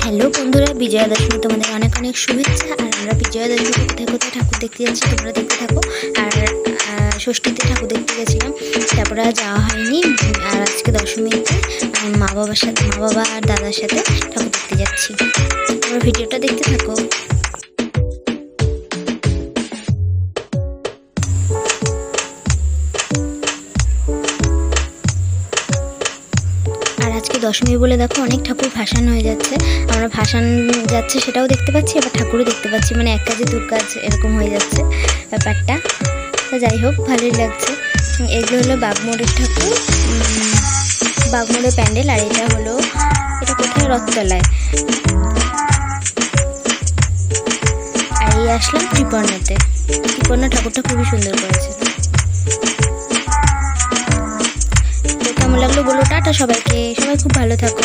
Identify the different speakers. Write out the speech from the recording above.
Speaker 1: Hello বন্ধুরা, বিজয়া দশমী তোমাদের অনেক অনেক শুভেচ্ছা। আর আমরা বিজয়া দশমী কোথায় কোথায় ঠাকুর দেখতে যাচ্ছি তোমরা দেখতে থাকো। আর ষষ্ঠীতে ঠাকুর দেখতে গেছিলাম, তারপরে আর যাওয়া হয়নি। আর আজকে দশমীতে মা বাবা আর দাদার সাথে ঠাকুর দেখতে যাচ্ছি। তোমরা ভিডিওটা দেখতে থাকো। আজকে দশমী বলে দেখো অনেক ঠাকুর ভাসান হয়ে যাচ্ছে। আমরা ভাসান যাচ্ছে সেটাও দেখতে পাচ্ছি, আবার ঠাকুরও দেখতে পাচ্ছি, মানে এক কাজে দু কাজ এরকম হয়ে যাচ্ছে ব্যাপারটা। তো যাই হোক, ভালোই লাগছে। এগুলো হলো বাগমোড়ের ঠাকুর, বাগমোড়ের প্যান্ডেল। আর এটা কোথায়, রথতলায়। আর এই আসলাম ত্রিপর্ণাতে। ত্রিপর্ণা ঠাকুরটা খুবই সুন্দর করেছে। কেমন লাগলো বলো। টাটা সবাইকে, সবাই খুব ভালো থাকো।